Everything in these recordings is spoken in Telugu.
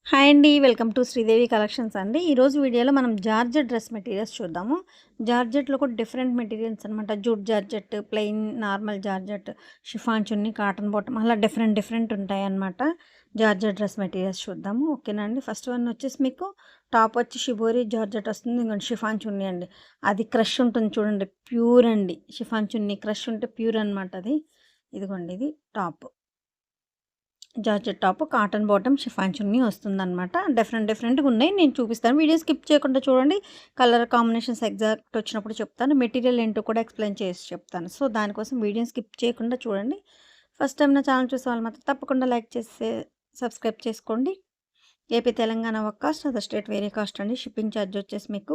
హాయ్ అండి. వెల్కమ్ టు శ్రీదేవి కలెక్షన్స్ అండి. ఈరోజు వీడియోలో మనం జార్జెట్ డ్రెస్ మెటీరియల్స్ చూద్దాము. జార్జెట్‌లో కూడా డిఫరెంట్ మెటీరియల్స్ అనమాట. Jute georgette, plain normal georgette, chiffon chunni, cotton bottom అలా డిఫరెంట్ డిఫరెంట్ ఉంటాయన్నమాట. జార్జెట్ డ్రెస్ మెటీరియల్స్ చూద్దాము. ఓకేనా అండి. ఫస్ట్ వన్ వచ్చేసి మీకు టాప్ వచ్చి షిబోరి జార్జెట్ వస్తుంది. ఇంకోటి షిఫాన్ చున్నీ అండి. అది క్రష్ ఉంటుంది చూడండి. ప్యూర్ అండి. షిఫాన్ చున్నీ క్రష్ ఉంటే ప్యూర్ అనమాట అది. ఇదిగోండి ఇది top. Georgette top, cotton bottom, chiffon chunni వస్తుందనమాట. డిఫరెంట్ డిఫరెంట్‌గా ఉన్నాయి. నేను చూపిస్తాను. వీడియో స్కిప్ చేయకుండా చూడండి. కలర్ కాంబినేషన్స్ ఎగ్జాక్ట్ వచ్చినప్పుడు చెప్తాను. మెటీరియల్ ఏంటో కూడా ఎక్స్‌ప్లెయిన్ చేసి చెప్తాను. సో, దానికోసం వీడియోని స్కిప్ చేయకుండా చూడండి. ఫస్ట్ టైం నా ఛానల్ చూసే వాళ్ళు మాత్రం తప్పకుండా లైక్ చేసి సబ్స్క్రైబ్ చేసుకోండి. ఏపీ, తెలంగాణ ఒక కాస్ట్, అదర్ స్టేట్ వేరే కాస్ట్ అండి. షిప్పింగ్ ఛార్జ్ వచ్చేసి మీకు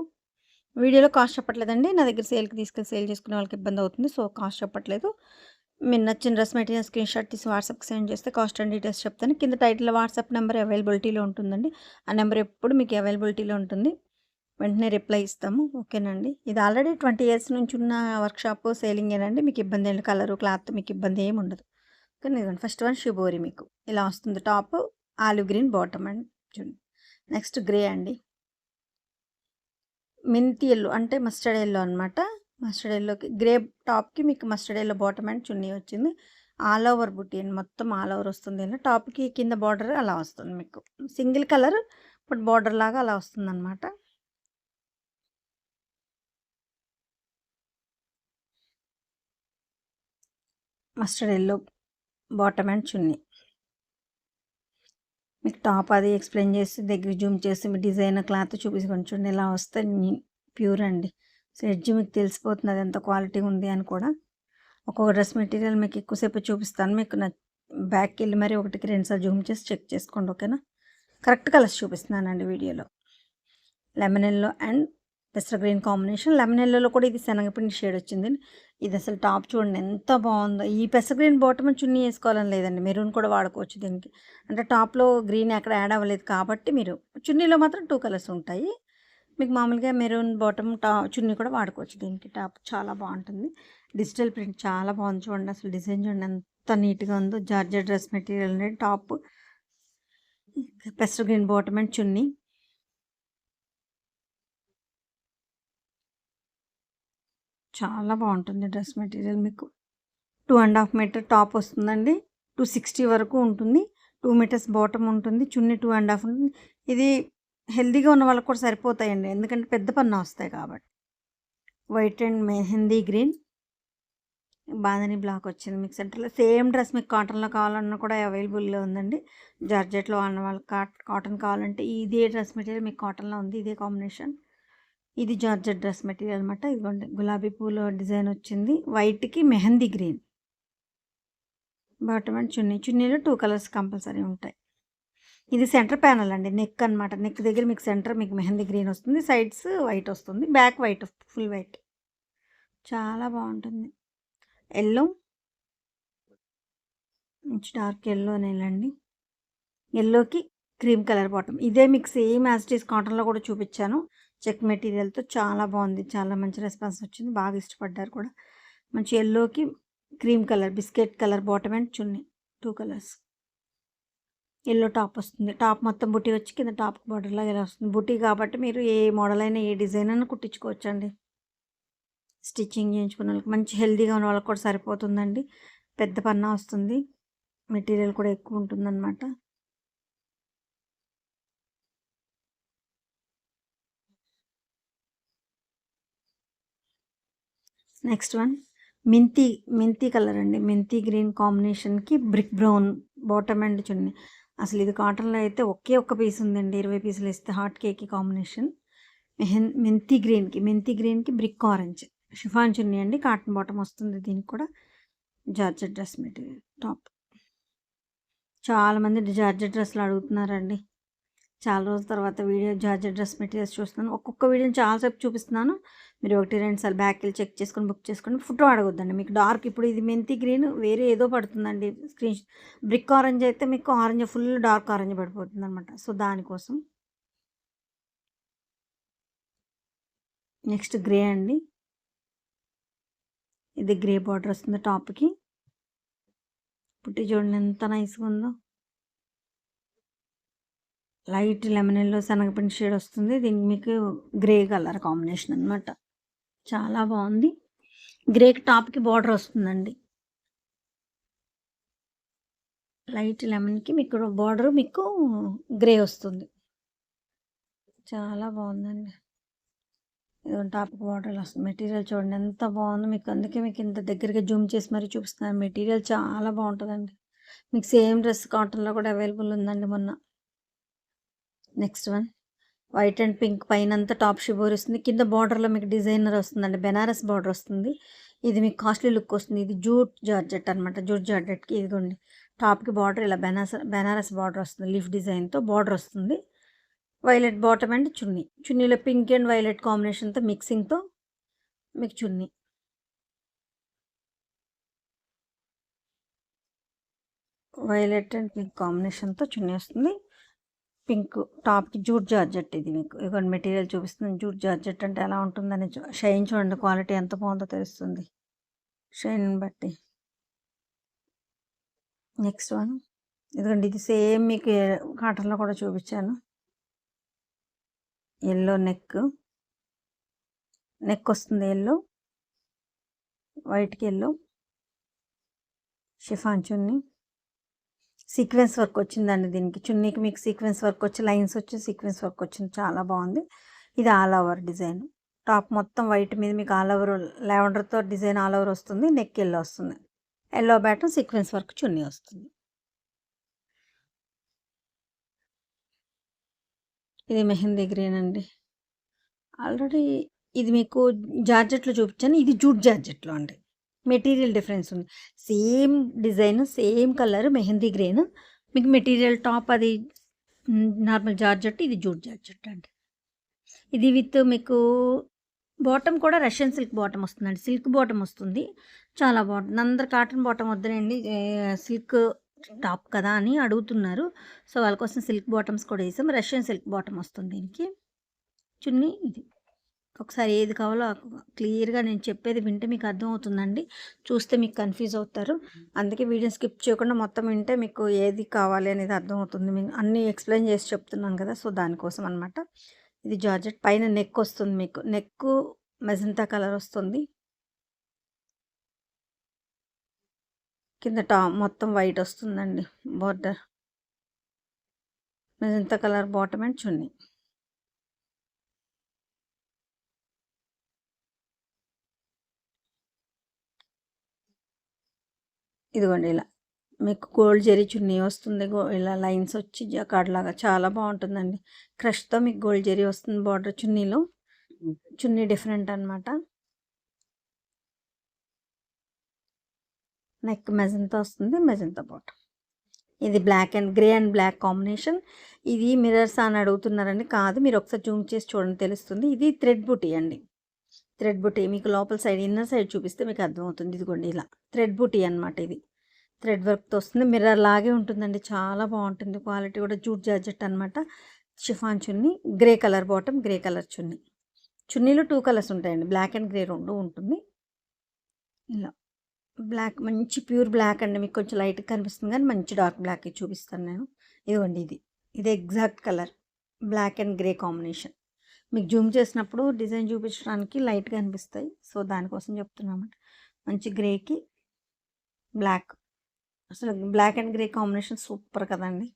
వీడియోలో కాస్ట్ చెప్పట్లేదండి. నా దగ్గర సేల్‌కి తీసుకెళ్ళి సేల్ చేసుకునే వాళ్ళకి ఇబ్బంది అవుతుంది. సో, కాస్ట్ చెప్పట్లేదు. మీరు నచ్చిన డ్రెస్ మెటీరియల్ స్క్రీన్‌షాట్ తీసి వాట్సాప్‌కి సెండ్ చేస్తే కాస్ట్ అండ్ డీటెయిల్స్ చెప్తాను. కింద టైటిల్‌లో వాట్సాప్ నెంబర్ అవైలబిలిటీలో ఉంటుందండి. ఆ నెంబర్ ఎప్పుడు మీకు అవైలబిలిటీలో ఉంటుంది. వెంటనే రిప్లై ఇస్తాము. ఓకేనండి. ఇది ఆల్రెడీ 20 ఇయర్స్ నుంచి ఉన్న వర్క్‌షాప్ సేలింగేనండి. మీకు ఇబ్బంది ఏం కలరు, క్లాత్ మీకు ఇబ్బంది ఏమి ఉండదు. కానీ ఇదిగోండి ఫస్ట్ వన్ షిబోరి మీకు ఇలా వస్తుంది టాప్, ఆలివ్ గ్రీన్ బాటమ్ అండి. చూడండి. నెక్స్ట్ గ్రే అండి. మెంతి యెల్లో అంటే మస్టర్డ్ యెల్లో అనమాట. మస్టర్డ్ యెల్లోకి గ్రే టాప్‌కి మీకు మస్టర్డ్ యెల్లో బాటమ్ అండ్ చున్నీ వచ్చింది. ఆల్ ఓవర్ బుట్టి అండి. మొత్తం ఆల్ ఓవర్ వస్తుంది. టాప్‌కి కింద బార్డర్ అలా వస్తుంది మీకు. సింగిల్ కలర్ బట్ బార్డర్ లాగా అలా వస్తుందనమాట. మస్టర్డ్ యెల్లో బాటమ్ అండ్ చున్నీ. మీకు టాప్ అది ఎక్స్‌ప్లెయిన్ చేసి దగ్గర జూమ్ చేసి మీ డిజైన్ క్లాత్ చూపించి చూడండి ఇలా వస్తే ప్యూర్ అండి. సో, ఎడ్జ్ మీకు తెలిసిపోతుంది అది ఎంత క్వాలిటీ ఉంది అని కూడా. ఒక్కొక్క డ్రెస్ మెటీరియల్ మీకు ఎక్కువసేపు చూపిస్తాను. మీకు బ్యాక్‌కెళ్ళి మరి ఒకటికి 2 సార్లు జూమ్ చేసి చెక్ చేసుకోండి. ఓకేనా. కరెక్ట్ కలర్స్ చూపిస్తున్నానండి వీడియోలో. లెమన్ యెల్లో అండ్ పెసర గ్రీన్ కాంబినేషన్. లెమన్ యెల్లోలో కూడా ఇది శనగపిండి షేడ్ వచ్చింది. ఇది అసలు టాప్ చూడండి ఎంత బాగుందో. ఈ పెసర గ్రీన్ బాటమ్ చున్నీ వేసుకోవాలని లేదండి. మెరూన్ కూడా వాడుకోవచ్చు దీనికి. అంటే టాప్‌లో గ్రీన్ ఎక్కడ యాడ్ అవ్వలేదు కాబట్టి మీరు చున్నీలో మాత్రం 2 కలర్స్ ఉంటాయి. మీకు మామూలుగా మెరూన్ బాటమ్ చున్నీ కూడా వాడుకోవచ్చు దీనికి. టాప్ చాలా బాగుంటుంది. డిజిటల్ ప్రింట్ చాలా బాగుంది చూడండి. అసలు డిజైన్ చూడండి ఎంత నీట్‌గా ఉందో. జార్జెట్ డ్రెస్ మెటీరియల్ అనేది టాప్, పెసర గ్రీన్ బాటమ్ అండ్ చున్నీ. చాలా బాగుంటుంది డ్రెస్ మెటీరియల్ మీకు. 2½ మీటర్ టాప్ వస్తుందండి. 260 వరకు ఉంటుంది. 2 మీటర్స్ బాటమ్ ఉంటుంది. చున్నీ 2½ ఉంటుంది. ఇది హెల్తీగా ఉన్న వాళ్ళకి కూడా సరిపోతాయండి. ఎందుకంటే పెద్ద పన్నా వస్తాయి కాబట్టి. White and mehndi green, bandhani black వచ్చింది మీకు సెంటర్‌లో. సేమ్ డ్రెస్ మీకు కాటన్‌లో కావాలన్నా కూడా అవైలబుల్‌లో ఉందండి. జార్జెట్‌లో అన్న వాళ్ళకి కాటన్ కావాలంటే ఇదే డ్రెస్ మెటీరియల్ మీకు కాటన్‌లో ఉంది. ఇదే కాంబినేషన్. ఇది జార్జెట్ డ్రెస్ మెటీరియల్ అనమాట. ఇదిగోండి గులాబీ పూల డిజైన్ వచ్చింది. వైట్‌కి mehndi green. Bottom and chunni. చున్నీలో 2 కలర్స్ కంపల్సరీ ఉంటాయి. ఇది సెంటర్ ప్యానెల్ అండి. నెక్ అనమాట. నెక్ దగ్గర మీకు సెంటర్ మీకు మెహందీ గ్రీన్ వస్తుంది. సైడ్స్ వైట్ వస్తుంది. Back white full white. చాలా బాగుంటుంది. యెల్లో, మంచి డార్క్ యెల్లోనేనండి. యెల్లోకి క్రీమ్ కలర్ బాటమ్. ఇదే మీకు సేమ్ యాజ్ ఇట్ ఈస్ కాటన్‌లో కూడా చూపించాను. చెక్ మెటీరియల్‌తో చాలా బాగుంది. చాలా మంచి రెస్పాన్స్ వచ్చింది. బాగా ఇష్టపడ్డారు కూడా. మంచి యెల్లోకి cream colour, biscuit colour bottom and chunni. 2 colours. Yellow top వస్తుంది. టాప్ మొత్తం బుటీ వచ్చి కింద టాప్ బార్డర్‌లాగా ఇలా వస్తుంది. బుటీ కాబట్టి మీరు ఏ మోడల్ అయినా, ఏ డిజైన్ అయినా కుట్టించుకోవచ్చండి. స్టిచ్చింగ్ చేయించుకున్న వాళ్ళకి, మంచి హెల్తీగా ఉన్న వాళ్ళకి కూడా సరిపోతుందండి. పెద్ద పన్నా వస్తుంది. మెటీరియల్ కూడా ఎక్కువ ఉంటుందన్నమాట. నెక్స్ట్ వన్ మెంతి, మెంతి కలర్ అండి. మెంతి గ్రీన్ కాంబినేషన్‌కి brick brown bottom and chunni. అసలు ఇది కాటన్‌లో అయితే ఒకే ఒక్క పీస్ ఉందండి. 20 పీసులు ఇస్తే హాట్ కేక్‌కి కాంబినేషన్. మెంతి గ్రీన్‌కి బ్రిక్ ఆరెంజ్. షిఫాన్ చున్నీ అండి. కాటన్ బాటమ్ వస్తుంది దీనికి కూడా. Georgette dress material top. చాలామంది జార్జెట్ డ్రెస్సులు అడుగుతున్నారండి. చాలా రోజుల తర్వాత వీడియో జార్జెట్ డ్రెస్ మెటీరియల్స్ చూస్తున్నాను. ఒక్కొక్క వీడియోని చాలాసేపు చూపిస్తున్నాను. మీరు 1, 2 సార్లు బ్యాక్‌కెళ్ళి చెక్ చేసుకొని బుక్ చేసుకోండి. ఫోటో అడగొద్దండి. మీకు డార్క్ ఇప్పుడు ఇది మెంతి గ్రీన్ వేరే ఏదో పడుతుందండి. బ్రిక్ ఆరెంజ్ అయితే మీకు ఆరెంజ్ ఫుల్ డార్క్ ఆరెంజ్ పడిపోతుందనమాట. సో, దానికోసం. నెక్స్ట్ గ్రే అండి. ఇది గ్రే బార్డర్ వస్తుంది టాప్‌కి. పుట్టి చూడండి ఎంత నైస్‌గా ఉందో. లైట్ లెమన్ ఎల్లో శనగపిండి షేడ్ వస్తుంది. దీనికి మీకు గ్రే కలర్ కాంబినేషన్ అనమాట. చాలా బాగుంది. గ్రేకి టాప్కి బార్డర్ వస్తుందండి. లైట్ లెమన్కి మీకు బార్డర్ మీకు గ్రే వస్తుంది. చాలా బాగుందండి. ఇది టాప్కి బార్డర్ వస్తుంది. మెటీరియల్ చూడండి ఎంత బాగుందో. మీకు అందుకే మీకు ఇంత దగ్గరగా జూమ్ చేసి మరీ చూపిస్తున్నాను. మెటీరియల్ చాలా బాగుంటుందండి. మీకు సేమ్ డ్రెస్ కాటన్లో కూడా అవైలబుల్ ఉందండి మొన్న. Next one white and pink పైనంతా టాప్ షిబోర్ వస్తుంది. కింద బార్డర్లో మీకు డిజైనర్ వస్తుందండి. బెనారస్ బార్డర్ వస్తుంది. ఇది మీకు కాస్ట్లీ లుక్ వస్తుంది. ఇది జూట్ జార్జెట్ అనమాట. జూట్ జార్జెట్కి ఇదిగోండి టాప్కి బార్డర్ ఇలా బెనారస్ బార్డర్ వస్తుంది. లీఫ్ డిజైన్తో బార్డర్ వస్తుంది. Violet bottom and chunni. చున్నీలో పింక్ అండ్ వైలెట్ కాంబినేషన్తో మిక్సింగ్తో మీకు చున్నీ. వైలెట్ అండ్ పింక్ కాంబినేషన్తో చున్నీ వస్తుంది. పింక్ టాప్కి జూట్ జార్జెట్. ఇది మీకు ఇదిగోండి మెటీరియల్ చూపిస్తుంది. జూట్ జార్జెట్ అంటే ఎలా ఉంటుందని షైన్ చూడండి. క్వాలిటీ ఎంత బాగుందో తెలుస్తుంది షైన్ బట్టి. నెక్స్ట్ వన్ ఇదిగోండి ఇది సేమ్ మీకు కాటన్లో కూడా చూపించాను. ఎల్లో నెక్ వస్తుంది. ఎల్లో వైట్కి yellow chiffon chunni. Sequence work వచ్చిందండి దీనికి. చున్నీకి మీకు సీక్వెన్స్ వర్క్ వచ్చి లైన్స్ వచ్చి సీక్వెన్స్ వర్క్ వచ్చింది. చాలా బాగుంది. ఇది ఆల్ ఓవర్ డిజైన్. టాప్ మొత్తం వైట్ మీద మీకు ఆల్ ఓవర్ లావెండర్తో డిజైన్ ఆల్ ఓవర్ వస్తుంది. నెక్ ఎల్లో వస్తుంది. ఎల్లో బ్యాటన్ సీక్వెన్స్ వర్క్ చున్నీ వస్తుంది. ఇది మెహందీ గ్రీన్ అండి. ఆల్రెడీ ఇది మీకు జార్జెట్లో చూపించాను. ఇది జూట్ జార్జెట్లో అండి. మెటీరియల్ డిఫరెన్స్ ఉంది. Same design same colour mehndi green. మీకు మెటీరియల్ టాప్ అది నార్మల్ జార్జెట్, ఇది జూట్ జార్జెట్ అండి. ఇది విత్ మీకు బాటమ్ కూడా రష్యన్ సిల్క్ బాటమ్ వస్తుందండి. సిల్క్ బాటమ్ వస్తుంది. చాలా బాగుంటుంది. అందరు కాటన్ బాటమ్ వద్దనండి సిల్క్ టాప్ కదా అని అడుగుతున్నారు. సో వాళ్ళ కోసం సిల్క్ బాటమ్స్ కూడా వేసాం. రష్యన్ సిల్క్ బాటమ్ వస్తుంది దీనికి. చున్నీ ఇది. ఒకసారి ఏది కావాలో క్లియర్గా నేను చెప్పేది వింటే మీకు అర్థమవుతుందండి. చూస్తే మీకు కన్ఫ్యూజ్ అవుతారు. అందుకే వీడియో స్కిప్ చేయకుండా మొత్తం వింటే మీకు ఏది కావాలి అనేది అర్థమవుతుంది. మీకు అన్నీ ఎక్స్ప్లెయిన్ చేసి చెప్తున్నాను కదా, సో దానికోసం అనమాట. ఇది జార్జెట్. పైన నెక్ వస్తుంది. మీకు నెక్ మెజంతా కలర్ వస్తుంది. కింద మొత్తం వైట్ వస్తుందండి border. Magenta colour bottom and chunni. ఇదిగోండి ఇలా మీకు గోల్డ్ జరీ చున్నీ వస్తుంది. ఇలా లైన్స్ వచ్చి జకార్డ్ లాగా చాలా బాగుంటుందండి. క్రష్తో మీకు గోల్డ్ జరీ వస్తుంది బార్డర్ చున్నీలో. చున్నీ డిఫరెంట్ అనమాట. నెక్ మెజంతా వస్తుంది. Magenta bottom. ఇది black and grey and black combination. ఇది మిర్రర్స్ అని అడుగుతున్నారండి. కాదు, మీరు ఒకసారి జూమ్ చేసి చూడండి తెలుస్తుంది. ఇది థ్రెడ్ బుటీ అండి. థ్రెడ్ బుటీ మీకు లోపల సైడ్ ఇన్నర్ సైడ్ చూపిస్తే మీకు అర్థమవుతుంది. ఇదిగోండి ఇలా థ్రెడ్ బుటీ అనమాట. ఇది థ్రెడ్ వర్క్తో వస్తుంది. మిర్రర్ లాగే ఉంటుందండి. చాలా బాగుంటుంది. క్వాలిటీ కూడా జూట్ జార్జెట్ అనమాట. Chiffon chunni. Grey colour bottom, grey colour chunni. చున్నీలో 2 కలర్స్ ఉంటాయండి. బ్లాక్ అండ్ గ్రే 2 ఉంటుంది. ఇలా బ్లాక్ మంచి ప్యూర్ బ్లాక్ అండి. మీకు కొంచెం లైట్గా కనిపిస్తుంది కానీ మంచి డార్క్ బ్లాక్ చూపిస్తాను నేను. ఇదిగోండి ఇది exact colour black and grey combination. మీకు జూమ్ చేసినప్పుడు డిజైన్ చూపించడానికి లైట్గా అనిపిస్తాయి. సో దానికోసం చెప్తున్నామంట. మంచి గ్రేకి బ్లాక్. అసలు black and grey combination super కదండి.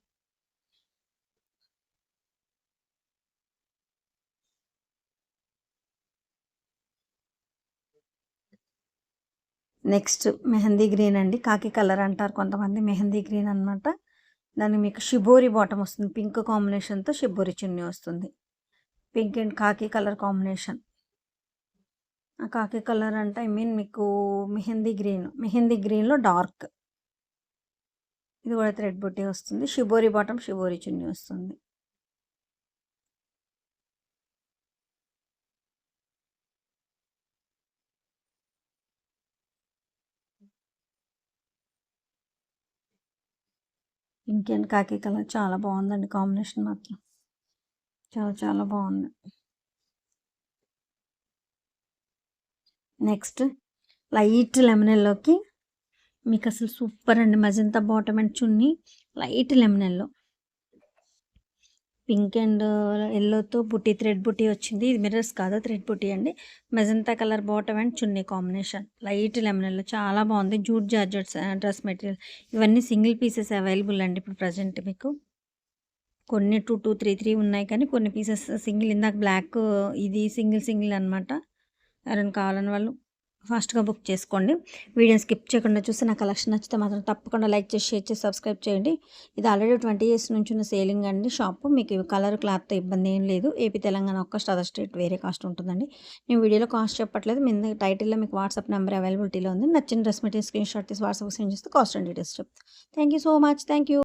నెక్స్ట్ మెహందీ గ్రీన్ అండి. కాకి కలర్ అంటారు కొంతమంది. మెహందీ గ్రీన్ అనమాట. దానికి మీకు షిబోరి బాటమ్ వస్తుంది. పింక్ కాంబినేషన్తో షిబోరి చున్నీ వస్తుంది. పింక్ అండ్ కాకి కలర్ కాంబినేషన్. కాకి కలర్ అంటే మీకు మెహందీ గ్రీన్లో డార్క్. ఇది కూడా థ్రెడ్ బుట్టి వస్తుంది. షిబోరి బాటమ్, షిబోరి చున్నీ వస్తుంది. పింక్ అండ్ కాకి కలర్ చాలా బాగుందండి. కాంబినేషన్ మాత్రం చాలా చాలా బాగుంది. నెక్స్ట్ లైట్ లెమన్ ఎల్లోకి మీకు అసలు సూపర్ అండి. Magenta bottom and chunni light lemon yellow. Pink and యెల్లోతో బుట్టి థ్రెడ్ బుట్టి వచ్చింది. ఇది మిర్రర్స్ కాదు థ్రెడ్ బుట్టి అండి. Magenta colour bottom and chunni combination. Light lemon yellow చాలా బాగుంది. Jute georgettes dress material. ఇవన్నీ సింగిల్ పీసెస్ అవైలబుల్ అండి ఇప్పుడు ప్రజెంట్ మీకు. కొన్ని 2, 2, 3, 3 ఉన్నాయి కానీ కొన్ని పీసెస్ సింగిల్ ఇందాక బ్లాక్ ఇది సింగిల్ అనమాట. ఎవరైనా కావాలని వాళ్ళు ఫాస్ట్‌గా బుక్ చేసుకోండి. వీడియోని స్కిప్ చేయకుండా చూసి నా కలెక్షన్ నచ్చితే మాత్రం తప్పకుండా లైక్ చేసి, షేర్ చేసి, సబ్స్క్రైబ్ చేయండి. ఇది ఆల్రెడీ 20 ఇయర్స్ నుంచి ఉన్న సేలింగ్ అండి షాపు. మీకు కలర్ క్లాత్‌తో ఇబ్బంది ఏం లేదు. ఏపీ, తెలంగాణ ఒక్క కాస్ట్, అదర్ స్టేట్ వేరే కాస్ట్ ఉంటుందండి. నేను వీడియోలో కాస్ట్ చెప్పట్లేదు. మీద టైటిల్‌లో మీకు వాట్సాప్ నెంబర్ అవైలబిలిటీలో ఉంది. నచ్చిన డ్రెస్ మెటీరియల్ స్క్రీన్‌షాట్ తీసి వాట్సాప్‌కి సెండ్ చేస్తే కాస్ట్ అండ్ డీటెయిల్స్ చెప్తా. Thank you so much. Thank you.